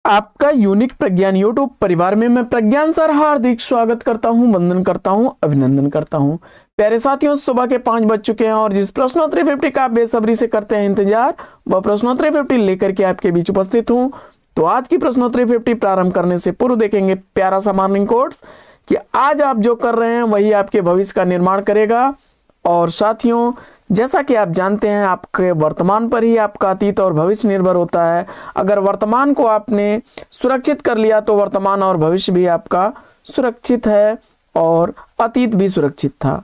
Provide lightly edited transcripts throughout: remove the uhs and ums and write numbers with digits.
आपका यूनिक प्रज्ञान यूट्यूब परिवार में मैं प्रज्ञान सर हार्दिक स्वागत करता हूं, वंदन करता हूं, अभिनंदन करता हूं। प्यारे साथियों, सुबह के 5 बज चुके हैं और जिस प्रश्नोत्तरी 50 का आप बेसब्री से करते हैं इंतजार, वह प्रश्नोत्तरी 50 लेकर के आपके बीच उपस्थित हूं। तो आज की प्रश्नोत्तरी 50 प्रारंभ करने से पूर्व देखेंगे प्यारा सा मॉर्निंग कोट्स कि आज आप जो कर रहे हैं वही आपके भविष्य का निर्माण करेगा। और साथियों, जैसा कि आप जानते हैं, आपके वर्तमान पर ही आपका अतीत और भविष्य निर्भर होता है। अगर वर्तमान को आपने सुरक्षित कर लिया तो वर्तमान और भविष्य भी आपका सुरक्षित है और अतीत भी सुरक्षित था।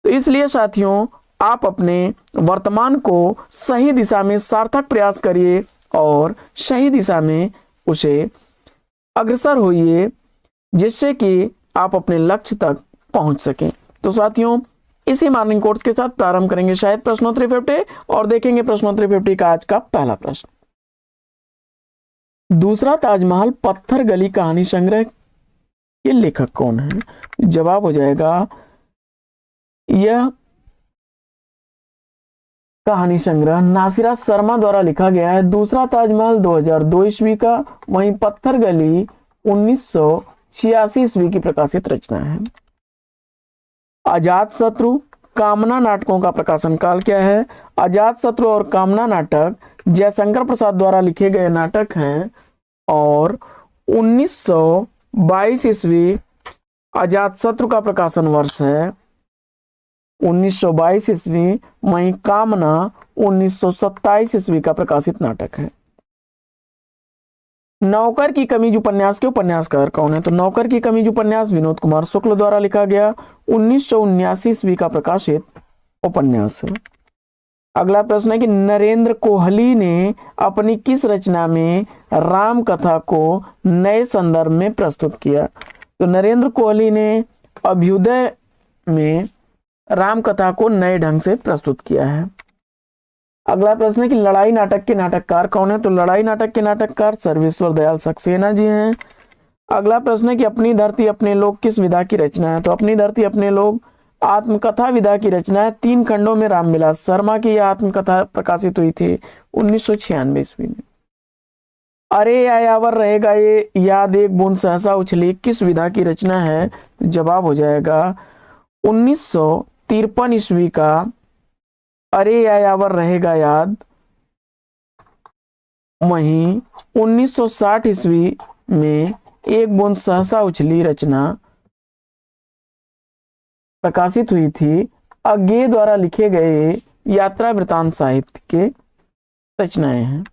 तो इसलिए साथियों, आप अपने वर्तमान को सही दिशा में सार्थक प्रयास करिए और सही दिशा में उसे अग्रसर होइए, जिससे कि आप अपने लक्ष्य तक पहुंच सकें। तो साथियों, इसी मॉर्निंग कोट्स के साथ प्रारंभ करेंगे शायद प्रश्नोत्तरी 50 और देखेंगे प्रश्नोत्तरी 50 का आज का पहला प्रश्न। दूसरा ताजमहल पत्थर गली कहानी संग्रह के लेखक कौन है? जवाब हो जाएगा, यह कहानी संग्रह नासिरा शर्मा द्वारा लिखा गया है। दूसरा ताजमहल 2002 ईस्वी का, वहीं पत्थर गली 1986 ईस्वी की प्रकाशित रचना है। अजात शत्रु कामना नाटकों का प्रकाशन काल क्या है? अजात शत्रु और कामना नाटक जयशंकर प्रसाद द्वारा लिखे गए नाटक हैं और 1922 ईस्वी अजात शत्रु का प्रकाशन वर्ष है। 1922 ईस्वी, वहीं कामना 1927 ईस्वी का प्रकाशित नाटक है। नौकर की कमीज उपन्यास के उपन्यासकार कौन है? तो नौकर की कमीज उपन्यास विनोद कुमार शुक्ल द्वारा लिखा गया 1979 ईस्वी का प्रकाशित उपन्यास है। अगला प्रश्न है कि नरेंद्र कोहली ने अपनी किस रचना में राम कथा को नए संदर्भ में प्रस्तुत किया? तो नरेंद्र कोहली ने अभ्युदय में राम कथा को नए ढंग से प्रस्तुत किया है। अगला प्रश्न है कि लड़ाई नाटक के नाटककार कौन है? तो लड़ाई नाटक के नाटककार सर्वेश्वर दयाल सक्सेना जी हैं। अगला प्रश्न है कि अपनी धरती अपने लोग किस विधा की रचना है? तो अपनी धरती अपने लोग आत्मकथा विधा की रचना है। 3 खंडों में रामविलास शर्मा की यह आत्मकथा प्रकाशित हुई थी 1996 ईस्वी में। अरे यायावर रहेगा ये याद एक बूंद सहसा उछली किस विधा की रचना है? तो जवाब हो जाएगा 1953 ईस्वी का अरे यायावर रहेगा याद। वहीं 1960 ईस्वी में एक बूंद सहसा उछली रचना प्रकाशित हुई थी। अज्ञे द्वारा लिखे गए यात्रा वृतांत साहित्य के रचनाएं हैं।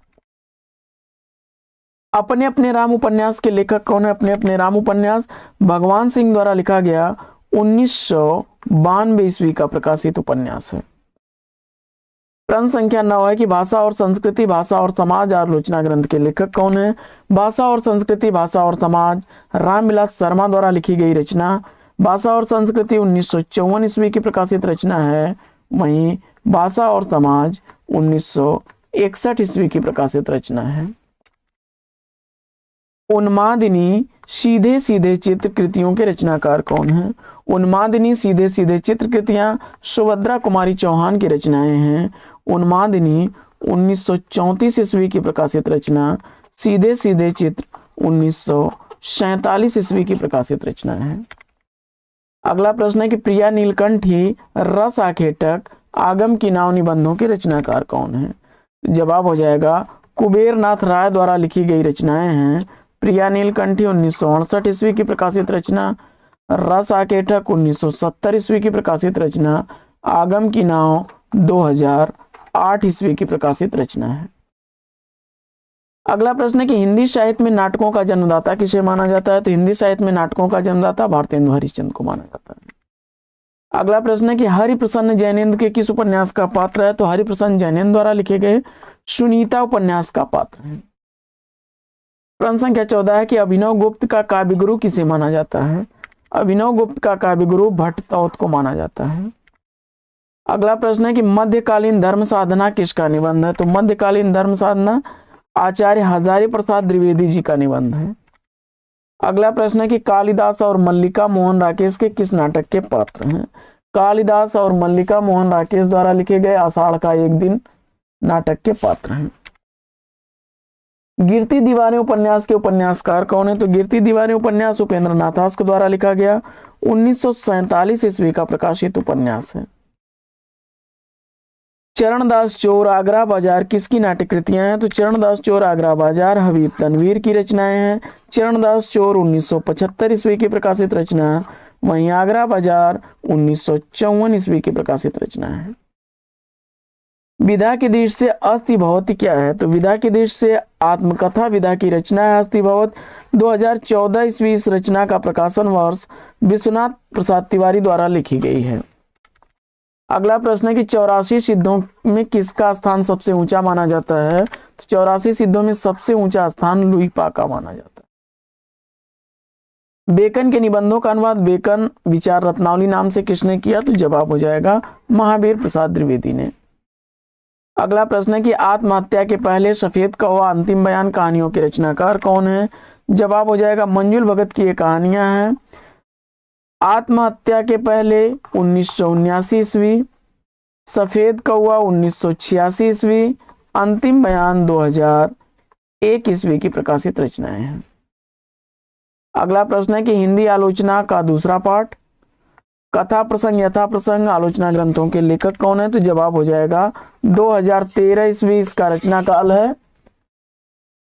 अपने अपने राम उपन्यास के लेखक कौन है? अपने अपने राम उपन्यास भगवान सिंह द्वारा लिखा गया 1992 ईस्वी का प्रकाशित उपन्यास है। प्रश्न संख्या 9 है कि भाषा और संस्कृति भाषा और समाज आलोचना ग्रंथ के लेखक कौन है? भाषा और संस्कृति भाषा और समाज रामविलास शर्मा द्वारा लिखी गई रचना। भाषा और संस्कृति 1954 ईस्वी की प्रकाशित रचना है। वहीं भाषा और समाज 1961 ईस्वी की प्रकाशित रचना है। उन्मादिनी सीधे सीधे चित्र कृतियों के रचनाकार कौन है? उन्मादिनी सीधे सीधे चित्र कृतियां सुभद्रा कुमारी चौहान की रचनाएं हैं। उन्मादिनी 1934 ईस्वी की प्रकाशित रचना, सीधे सीधे चित्र 1947 ईस्वी की प्रकाशित रचना है। अगला प्रश्न है कि प्रिया नीलकंठी रस आखेटक आगम की नाव निबंधों के रचनाकार कौन है? जवाब हो जाएगा कुबेरनाथ राय द्वारा लिखी गई रचनाएं हैं। प्रिया नीलकंठी 1968 ईस्वी की प्रकाशित रचना, रस आकेटक 1970 ईस्वी की प्रकाशित रचना, आगम की नाव 2008 ईस्वी की प्रकाशित रचना है। अगला प्रश्न है कि हिंदी साहित्य में नाटकों का जन्मदाता किसे माना जाता है? तो हिंदी साहित्य में नाटकों का जन्मदाता भारतेंदु हरिश्चंद्र को माना जाता है। अगला प्रश्न है कि हरिप्रसन्न जैनेन्द्र के किस उपन्यास का पात्र है? तो हरिप्रसन्न जैनेन्द्र द्वारा लिखे गए सुनीता उपन्यास का पात्र है। प्रश्न संख्या 14 है कि अभिनव गुप्त का काव्य गुरु किसे माना जाता है? अभिनव गुप्त का काव्य गुरु भट्टतौत को माना जाता है। अगला प्रश्न है कि मध्यकालीन धर्म साधना किसका निबंध है? तो मध्यकालीन धर्म साधना आचार्य हजारी प्रसाद द्विवेदी जी का निबंध है। अगला प्रश्न है कि कालिदास और मल्लिका मोहन राकेश के किस नाटक के पात्र हैं? कालिदास और मल्लिका मोहन राकेश द्वारा लिखे गए आषाढ़ का एक दिन नाटक के पात्र हैं। गिरती दीवारें उपन्यास के उपन्यासकार कौन है? तो गिरती दीवारें उपन्यास उपेंद्र नाथास्क द्वारा लिखा गया 1947 ईस्वी का प्रकाशित उपन्यास है। चरणदास चोर आगरा बाजार किसकी नाट्य कृतियां हैं? तो चरणदास चोर आगरा बाजार हबीब तनवीर की रचनाएं हैं। चरणदास चोर 1975 ईस्वी की प्रकाशित रचना, वहीं आगरा बाजार 1954 ईस्वी की प्रकाशित रचना है। विधा की दृष्टि से अस्थि भवति क्या है? तो विधा की दृष्टि से आत्मकथा विधा की रचना है अस्थि भवत। 2014 ईस्वी इस रचना का प्रकाशन वर्ष विश्वनाथ प्रसाद तिवारी द्वारा लिखी गई है। अगला प्रश्न है कि 84 सिद्धों में किसका स्थान सबसे ऊंचा माना जाता है? तो 84 सिद्धों में सबसे ऊंचा स्थान लुईपा का माना जाता है। बेकन के निबंधों का अनुवाद बेकन विचार रत्नावली नाम से किसने किया? तो जवाब हो जाएगा महावीर प्रसाद द्विवेदी ने। अगला प्रश्न है कि आत्महत्या के पहले सफेद कौवा अंतिम बयान कहानियों के रचनाकार कौन है? जवाब हो जाएगा मंजुल भगत की ये कहानियां हैं। आत्महत्या के पहले 1979 ईस्वी, सफेद कौवा 1986 ईस्वी, अंतिम बयान 2001 ईस्वी की प्रकाशित रचनाएं हैं। अगला प्रश्न है कि हिंदी आलोचना का दूसरा पाठ कथा प्रसंग यथा प्रसंग आलोचना ग्रंथों के लेखक कौन है? तो जवाब हो जाएगा 2013 ईस्वी इसका रचना काल है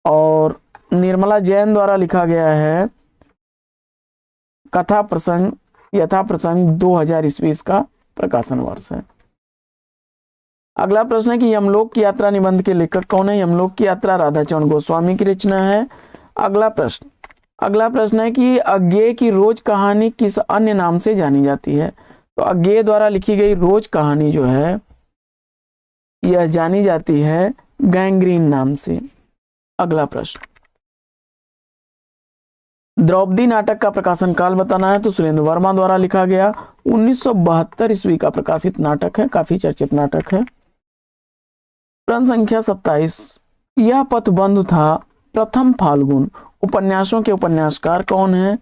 और निर्मला जैन द्वारा लिखा गया है। कथा प्रसंग यथा प्रसंग 2000 ईस्वी इसका प्रकाशन वर्ष है। अगला प्रश्न है कि यमलोक की यात्रा निबंध के लेखक कौन है? यमलोक की यात्रा राधाचरण गोस्वामी की रचना है। अगला प्रश्न है कि अज्ञेय की रोज कहानी किस अन्य नाम से जानी जाती है? तो अज्ञेय द्वारा लिखी गई रोज कहानी जो है यह जानी जाती है गैंग्रीन नाम से। अगला प्रश्न, द्रौपदी नाटक का प्रकाशन काल बताना है। तो सुरेंद्र वर्मा द्वारा लिखा गया 1972 ईस्वी का प्रकाशित नाटक है, काफी चर्चित नाटक है। प्रश्न संख्या 27, यह पथबंधु था प्रथम फाल्गुन उपन्यासों के उपन्यासकार कौन है?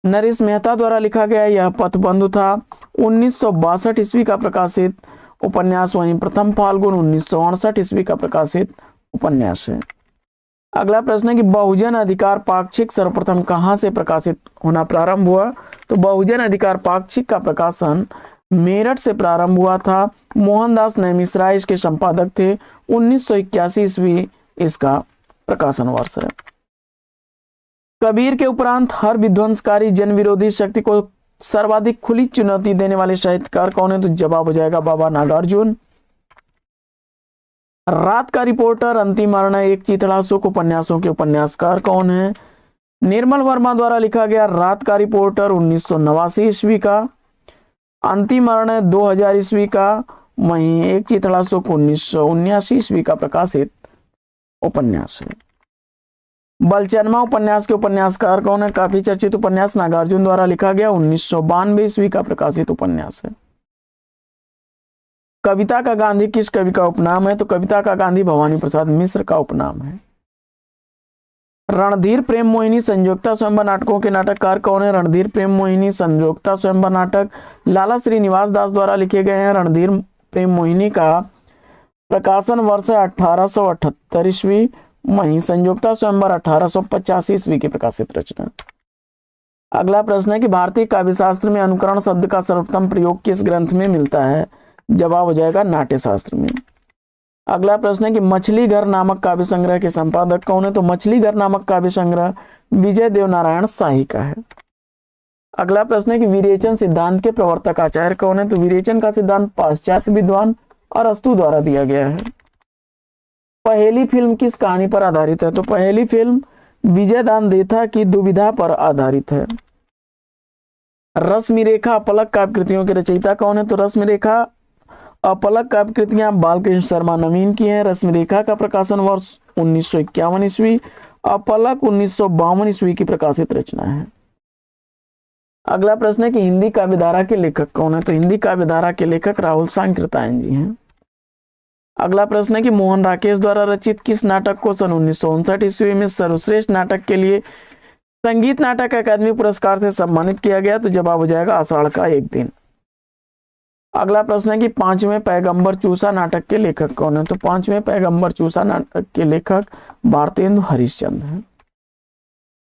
नरेश मेहता द्वारा लिखा गया यह पथबंधु था 1962 ईस्वी का प्रकाशित उपन्यास, वहीं प्रथम फाल्गुन 1968 ईस्वी का प्रकाशित उपन्यास है। अगला प्रश्न है कि बहुजन अधिकार पाक्षिक सर्वप्रथम कहां से प्रकाशित होना प्रारंभ हुआ? तो बहुजन अधिकार पाक्षिक का प्रकाशन मेरठ से प्रारंभ हुआ था। मोहनदास नैमिषराय इसके संपादक थे। 1981 ईस्वी इसका प्रकाशन वर्ष है। कबीर के उपरांत हर विध्वंसकारी जन विरोधी शक्ति को सर्वाधिक खुली चुनौती देने वाले साहित्यकार कौन है? तो जवाब हो जाएगा बाबा नागार्जुन। रात का रिपोर्टर, अंतिम मरण, एक चीथड़ा सुख उपन्यासों के उपन्यासकार कौन है? निर्मल वर्मा द्वारा लिखा गया रात का रिपोर्टर 1989 ईस्वी का, अंतिम मरण 2000 ईस्वी का, वहीं एक चीथड़ा सुख 1979 ईस्वी का प्रकाशित उपन्यास है। बलचनमा उपन्यास के उपन्यासकार कौन है? काफी चर्चित उपन्यास नागार्जुन द्वारा लिखा गया 1992 ईस्वी का प्रकाशित उपन्यास है। कविता का गांधी किस कवि का उपनाम है? तो कविता का गांधी भवानी प्रसाद मिश्र का उपनाम है। रणधीर प्रेम मोहिनी संयोक्ता स्वयंवर नाटकों के नाटककार कौन है? रणधीर प्रेम मोहिनी संयोक्ता स्वयंवर नाटक लाला श्रीनिवास दास द्वारा लिखे गए हैं। रणधीर प्रेम मोहिनी का प्रकाशन वर्ष है 1878 ईस्वी, वहीं संयोक्ता स्वयंवर 1885 ईस्वी की प्रकाशित रचना। अगला प्रश्न है कि भारतीय काव्यशास्त्र में अनुकरण शब्द का सर्वोत्तम प्रयोग किस ग्रंथ में मिलता है? जवाब हो जाएगा नाट्य शास्त्र में। अगला प्रश्न है कि मछली घर नामक काव्य संग्रह के संपादक कौन है? तो मछली घर नामक काव्य संग्रह विजय देवनारायण शाही का है। अगला प्रश्न है कि विरेचन सिद्धांत के प्रवर्तक आचार्य कौन है? तो विरेचन का सिद्धांत पाश्चात्य विद्वान अरस्तु द्वारा दिया गया है। पहली फिल्म किस कहानी पर आधारित है? तो पहली फिल्म विजयदान देथा की दुविधा पर आधारित है। रश्मिरेखा अपलक काव्य कृतियों के रचयिता कौन है? तो रश्मिरेखा अपलक काव्य कृतियां बालकृष्ण शर्मा नवीन की हैं। रश्मिरेखा का प्रकाशन वर्ष 1951 ईस्वी, अपलक 1952 ईस्वी की प्रकाशित रचना है। अगला प्रश्न है कि हिंदी काव्यधारा के लेखक कौन है? तो हिंदी काव्यधारा के लेखक राहुल सांकृत्यायन जी हैं। अगला प्रश्न है कि मोहन राकेश द्वारा रचित किस नाटक को सन 1959 ईस्वी में सर्वश्रेष्ठ नाटक के लिए संगीत नाटक अकादमी पुरस्कार से सम्मानित किया गया? तो जवाब हो जाएगा आषाढ़ का एक दिन। अगला प्रश्न है कि पांचवें पैगंबर चूसा नाटक के लेखक कौन है? तो पांचवें पैगंबर चूसा नाटक के लेखक भारतेंदु हरिश्चंद्र हैं।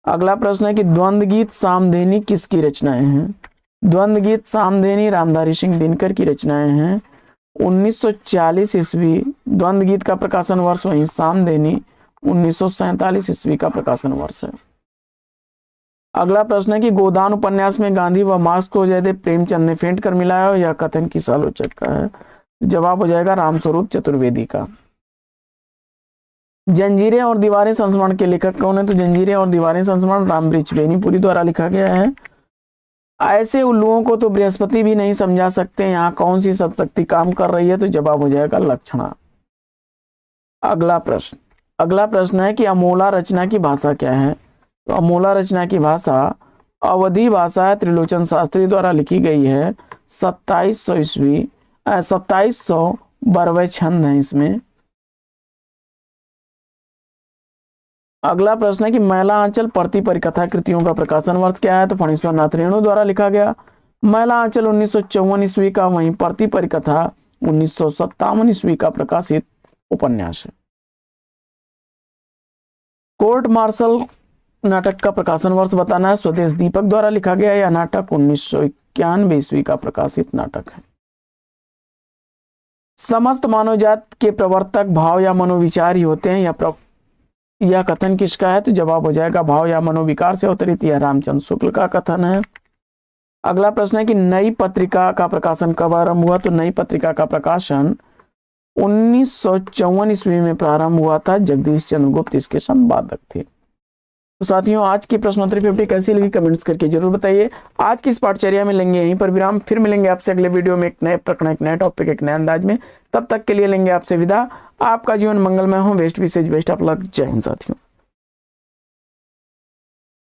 अगला प्रश्न है कि द्वंद्व गीत सामधेनी किसकी रचनाएं हैं? द्वंद्व गीत सामधेनी रामधारी सिंह दिनकर की रचनाएं हैं। 1940 ईस्वी द्वंद्व गीत का प्रकाशन वर्ष, वहीं सामधेनी 1947 ईस्वी का प्रकाशन वर्ष है। अगला प्रश्न है कि गोदान उपन्यास में गांधी व मार्क्स को जयदेव प्रेमचंद ने फेंट कर मिलाया, यह कथन किस आलोचक का है? जवाब हो जाएगा रामस्वरूप चतुर्वेदी का। जंजीरें और दीवारें संस्मरण के लेखक कौन है? तो जंजीरें और दीवारें संस्मरण रामबृक्ष बेनीपुरी द्वारा लिखा गया है। ऐसे उल्लुओं को तो बृहस्पति भी नहीं समझा सकते, यहाँ कौन सी शक्ति काम कर रही है? तो जवाब हो जाएगा लक्षणा। अगला प्रश्न है कि अमोला रचना की भाषा क्या है? तो अमोला रचना की भाषा अवधी भाषा है, त्रिलोचन शास्त्री द्वारा लिखी गई है। 2700 ईस्वी 2700 बरवे छंद है इसमें। अगला प्रश्न है कि मैला आंचल प्रति परिकथा कृतियों का प्रकाशन वर्ष क्या है? तो फणीश्वर नाथ रेणु द्वारा लिखा गया। मैला आंचल 1954 ईस्वी का, वहीं प्रति परिकथा 1957 ईस्वी का प्रकाशित उपन्यास है। कोर्ट मार्शल नाटक का प्रकाशन वर्ष बताना है। स्वदेश दीपक द्वारा लिखा गया यह नाटक 1991 ईस्वी का प्रकाशित नाटक है। समस्त मानवजात के प्रवर्तक भाव या मनोविचार ही होते हैं, यह कथन किसका है? तो जवाब हो जाएगा भाव या मनोविकार से अवतरित, यह रामचंद्र शुक्ल का कथन है। अगला प्रश्न है कि नई पत्रिका का प्रकाशन कब आरंभ हुआ? तो नई पत्रिका का प्रकाशन 1954 ईस्वी में प्रारंभ हुआ था। जगदीश चंद्र गुप्त इसके संपादक थे। तो साथियों, आज की प्रश्नोत्तरी 50 कैसी लगी कमेंट्स करके जरूर बताइए। आज की इस पाठचर्या में लेंगे यहीं पर विराम, फिर मिलेंगे आपसे अगले वीडियो में एक नए प्रकरण, एक नए टॉपिक, एक नए अंदाज में। तब तक के लिए लेंगे आपसे विदा। आपका जीवन मंगलमय हो। बेस्ट विशेष बेस्ट ऑफ लक। जय हिंद साथियों।